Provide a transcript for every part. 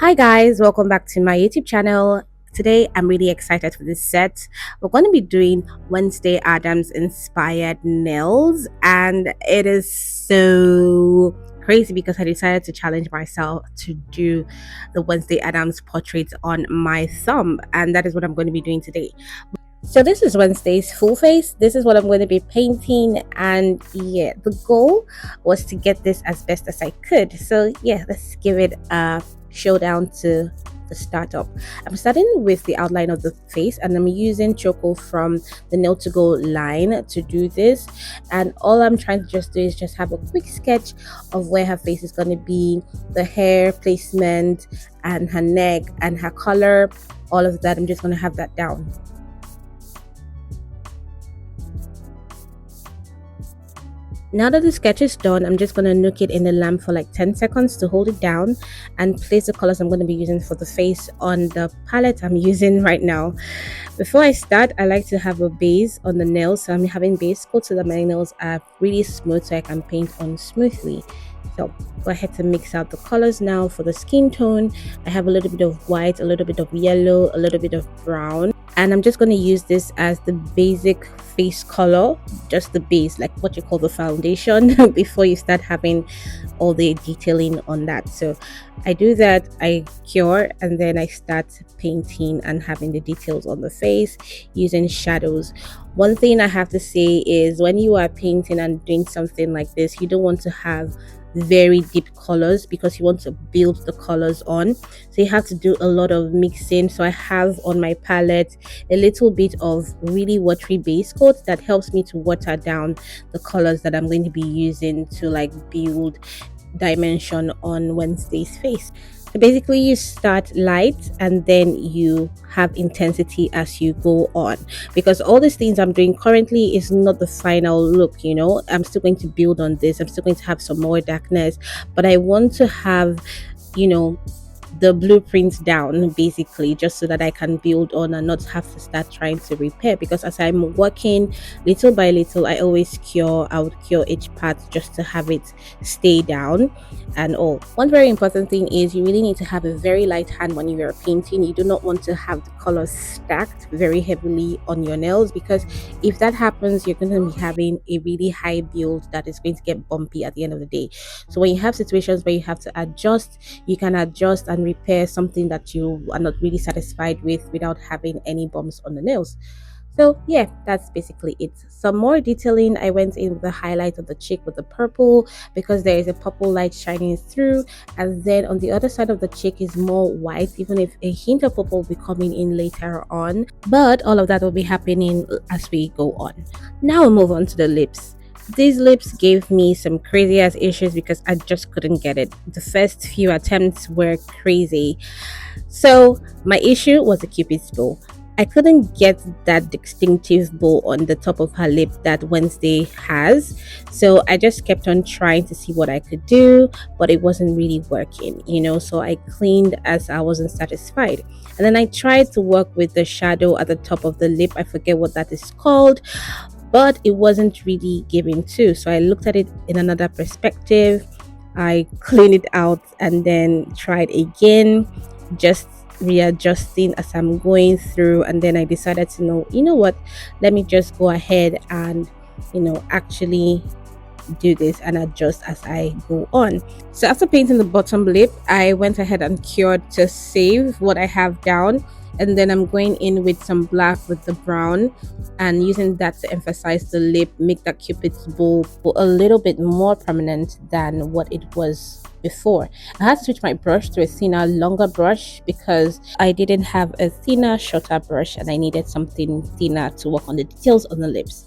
Hi guys, welcome back to my YouTube channel. Today I'm really excited for this set. We're going to be doing Wednesday Addams inspired nails, and it is so crazy because I decided to challenge myself to do the Wednesday Addams portrait on my thumb, and that is what I'm going to be doing today. So this is Wednesday's full face. This is what I'm going to be painting, and yeah, the goal was to get this as best as I could. So yeah, let's give it a showdown to the startup. I'm starting with the outline of the face, and I'm using Choco from the Nail to Go line to do this. And all I'm trying to just do is just have a quick sketch of where her face is going to be, the hair placement, and her neck and her color. All of that, I'm just going to have that down. Now that the sketch is done, I'm just going to nook it in the lamp for like 10 seconds to hold it down and place the colors I'm going to be using for the face on the palette I'm using right now. Before I start, I like to have a base on the nails, so I'm having base coat so that my nails are really smooth so I can paint on smoothly. So go ahead to mix out the colors now. For the skin tone, I have a little bit of white, a little bit of yellow, a little bit of brown, and I'm just going to use this as the basic face color, just the base, like what you call the foundation before you start having all the detailing on that. So I do that, I cure, and then I start painting and having the details on the face using shadows. One thing I have to say is when you are painting and doing something like this, you don't want to have very deep colors because you want to build the colors on, so you have to do a lot of mixing. So I have on my palette a little bit of really watery base coat that helps me to water down the colors that I'm going to be using to like build dimension on Wednesday's face. So basically you start light and then you have intensity as you go on, because all these things I'm doing currently is not the final look. I'm still going to build on this. I'm still going to have some more darkness, but I want to have you know the blueprint down basically, just so that I can build on and not have to start trying to repair, because as I'm working little by little, I would cure each part just to have it stay down. And all, one very important thing is you really need to have a very light hand when you are painting. You do not want to have the colors stacked very heavily on your nails, because if that happens, you're going to be having a really high build that is going to get bumpy at the end of the day. So when you have situations where you have to adjust, you can adjust and repair something that you are not really satisfied with without having any bumps on the nails. So yeah, that's basically it. Some more detailing, I went in with the highlight of the cheek with the purple, because there is a purple light shining through, and then on the other side of the cheek is more white, even if a hint of purple will be coming in later on, but all of that will be happening as we go on. Now we'll move on to the lips. These lips gave me some crazy ass issues because I just couldn't get it. The first few attempts were crazy. So my issue was the cupid's bow. I couldn't get that distinctive bow on the top of her lip that Wednesday has. So I just kept on trying to see what I could do, but it wasn't really working. So I cleaned as I wasn't satisfied. And then I tried to work with the shadow at the top of the lip. I forget what that is called, but it wasn't really giving too. So I looked at it in another perspective. I cleaned it out and then tried again, just readjusting as I'm going through. And then I decided to know, what, let me just go ahead and, actually do this and adjust as I go on. So after painting the bottom lip, I went ahead and cured to save what I have down, and then I'm going in with some black with the brown and using that to emphasize the lip, make that cupid's bow a little bit more prominent than what it was before. I had to switch my brush to a thinner, longer brush because I didn't have a thinner, shorter brush and I needed something thinner to work on the details on the lips.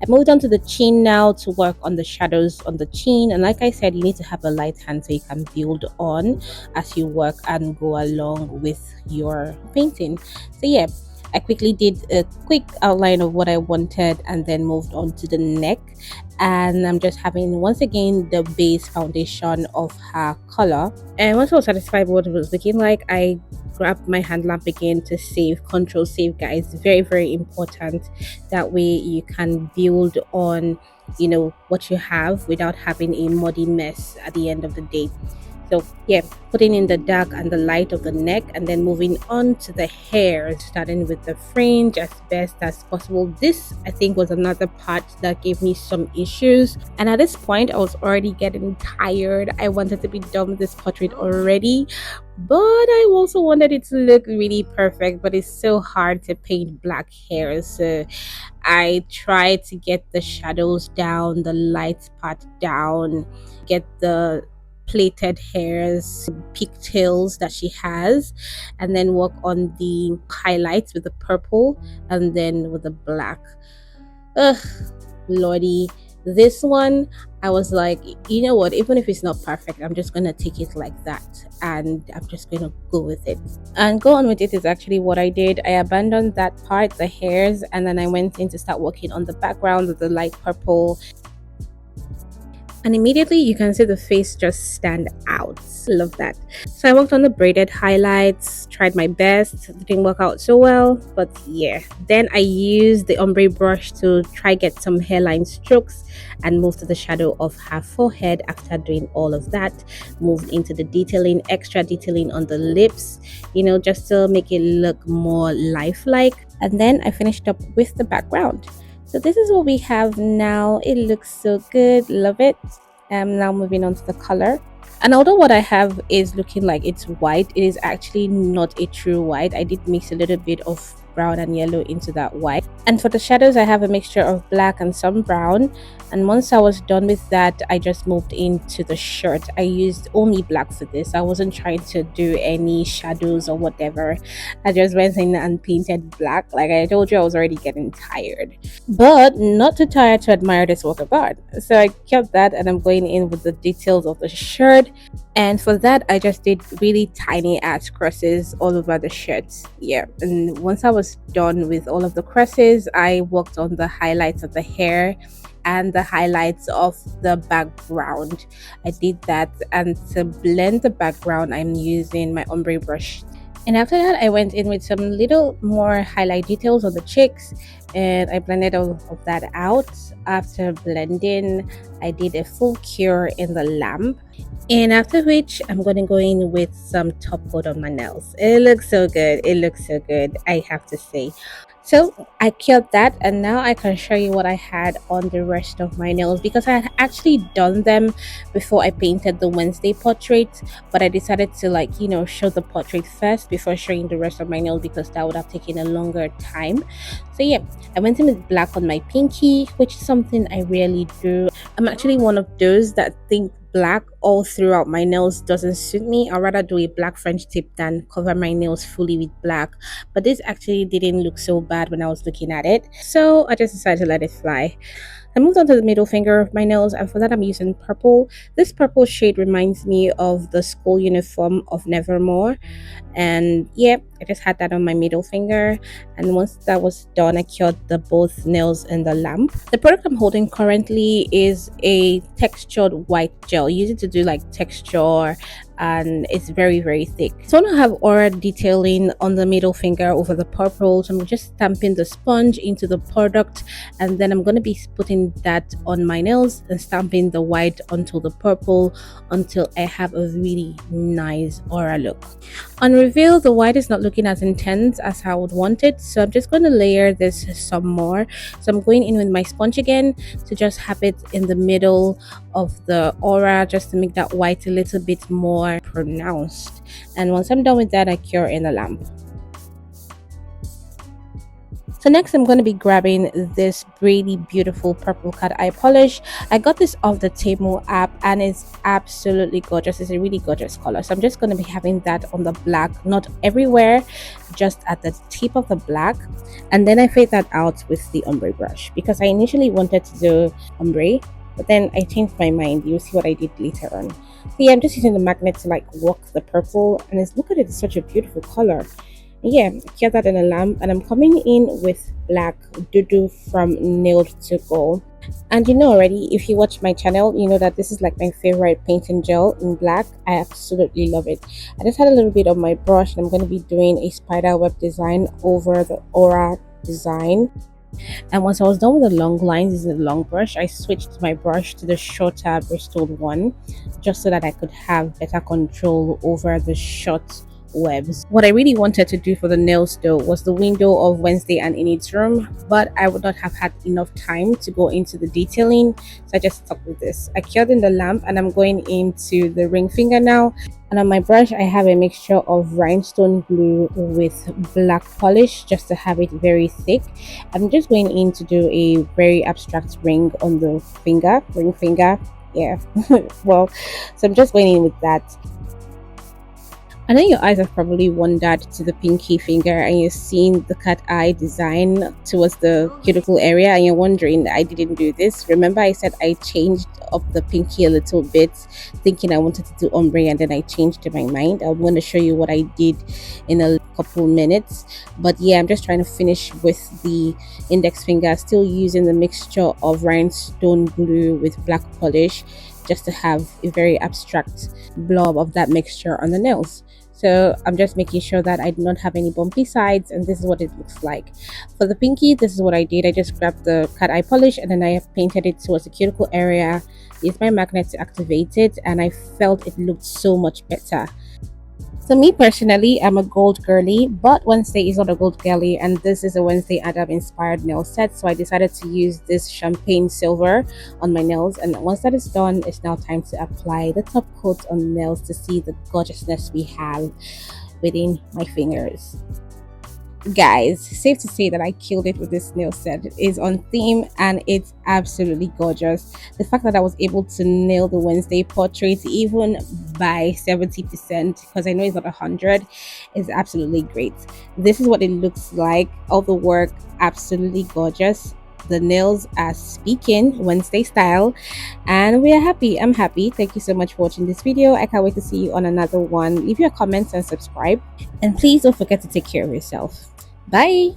I moved on to the chin now to work on the shadows on the chin, and like I said, you need to have a light hand so you can build on as you work and go along with your painting. So yeah, I quickly did a quick outline of what I wanted and then moved on to the neck, and I'm just having once again the base foundation of her color. And once I was satisfied with what it was looking like, I grabbed my hand lamp again to save. Control save, guys, very very important. That way you can build on what you have without having a muddy mess at the end of the day. So yeah, putting in the dark and the light of the neck, and then moving on to the hair, starting with the fringe as best as possible. This I think was another part that gave me some issues, and at this point I was already getting tired. I wanted to be done with this portrait already, but I also wanted it to look really perfect. But it's so hard to paint black hair, so I tried to get the shadows down, the light part down, get the plaited hairs, pigtails that she has, and then work on the highlights with the purple and then with the black. Ugh, lordy. This one, I was like, you know what, even if it's not perfect, I'm just gonna take it like that and I'm just gonna go with it. And go on with it is actually what I did. I abandoned that part, the hairs, and then I went in to start working on the background with the light purple, and immediately you can see the face just stand out. Love that. So I worked on the braided highlights, tried my best, didn't work out so well, but yeah. Then I used the ombre brush to try get some hairline strokes and moved to the shadow of her forehead. After doing all of that, moved into the detailing, extra detailing on the lips, just to make it look more lifelike. And then I finished up with the background. So this is what we have now. It looks so good, love it. Now moving on to the color. And although what I have is looking like it's white, it is actually not a true white. I did mix a little bit of brown and yellow into that white. And for the shadows, I have a mixture of black and some brown. And once I was done with that, I just moved into the shirt. I used only black for this. I wasn't trying to do any shadows or whatever. I just went in and painted black. Like I told you, I was already getting tired, but not too tired to admire this work of art. So I kept that, and I'm going in with the details of the shirt. And for that, I just did really tiny ass crosses all over the shirts. Yeah, and once I was done with all of the crosses, I worked on the highlights of the hair and the highlights of the background. I did that, and to blend the background, I'm using my ombre brush. And after that, I went in with some little more highlight details on the cheeks, and I blended all of that out. After blending, I did a full cure in the lamp, and after which I'm going to go in with some top coat on my nails. It looks so good. It looks so good, I have to say. So I cured that, and now I can show you what I had on the rest of my nails, because I had actually done them before I painted the Wednesday portrait, but I decided to show the portrait first before showing the rest of my nails, because that would have taken a longer time. So yeah, I went in with black on my pinky, which is something I rarely do. I'm actually one of those that think black all throughout my nails doesn't suit me. I'd rather do a black French tip than cover my nails fully with black. But this actually didn't look so bad when I was looking at it, so I just decided to let it fly. I moved on to the middle finger of my nails, and for that I'm using purple. This purple shade reminds me of the school uniform of Nevermore, and yeah, I just had that on my middle finger. And once that was done, I cured the both nails in the lamp. The product I'm holding currently is a textured white gel. Use it to do like texture, and it's very, very thick. So I want to have aura detailing on the middle finger over the purple, so I'm just stamping the sponge into the product, and then I'm going to be putting that on my nails and stamping the white onto the purple until I have a really nice aura look. On reveal, the white is not looking as intense as I would want it, so I'm just going to layer this some more. So I'm going in with my sponge again to just have it in the middle of the aura, just to make that white a little bit more pronounced. And once I'm done with that, I cure in the lamp. So next I'm going to be grabbing this really beautiful purple cat eye polish. I got this off the Temu app, and it's absolutely gorgeous. It's a really gorgeous color. So I'm just going to be having that on the black, not everywhere, just at the tip of the black. And then I fade that out with the ombre brush, because I initially wanted to do ombre, but then I changed my mind. You'll see what I did later on. So yeah, I'm just using the magnet to work the purple, and look at it, it's such a beautiful color. Yeah, I kept that in a lamp, and I'm coming in with black Dudu from Nailed to Go. And you know already, if you watch my channel, you know that this is like my favorite painting gel in black. I absolutely love it. I just had a little bit on my brush, and I'm going to be doing a spider web design over the aura design. And once I was done with the long lines using the long brush, I switched my brush to the shorter bristled one just so that I could have better control over the short webs. What I really wanted to do for the nails though was the window of Wednesday and Enid's room, but I would not have had enough time to go into the detailing, so I just stuck with this. I cured in the lamp and I'm going into the ring finger now. And on my brush, I have a mixture of rhinestone glue with black polish just to have it very thick. I'm just going in to do a very abstract ring on the ring finger. Yeah, well, so I'm just going in with that. I know your eyes have probably wandered to the pinky finger and you're seeing the cat eye design towards the cuticle area and you're wondering I didn't do this. Remember I said I changed up the pinky a little bit thinking I wanted to do ombre and then I changed my mind. I'm going to show you what I did in a couple minutes. But yeah, I'm just trying to finish with the index finger, still using the mixture of rhinestone glue with black polish just to have a very abstract blob of that mixture on the nails. So I'm just making sure that I do not have any bumpy sides, and this is what it looks like. For the pinky, this is what I did. I just grabbed the cat eye polish and then I painted it towards the cuticle area, used my magnet to activate it, and I felt it looked so much better. So me personally, I'm a gold girly, but Wednesday is not a gold girly, and this is a Wednesday Addams inspired nail set. So I decided to use this champagne silver on my nails, and once that is done, it's now time to apply the top coat on the nails to see the gorgeousness we have within my fingers. Guys, safe to say that I killed it with this nail set. It is on theme and it's absolutely gorgeous. The fact that I was able to nail the Wednesday portrait even by 70%, because I know it's not 100, is absolutely great. This is what it looks like. All the work absolutely gorgeous. The nails are speaking Wednesday style, and we are happy. I'm happy. Thank you so much for watching this video. I can't wait to see you on another one. Leave your comments and subscribe, and please don't forget to take care of yourself. Bye.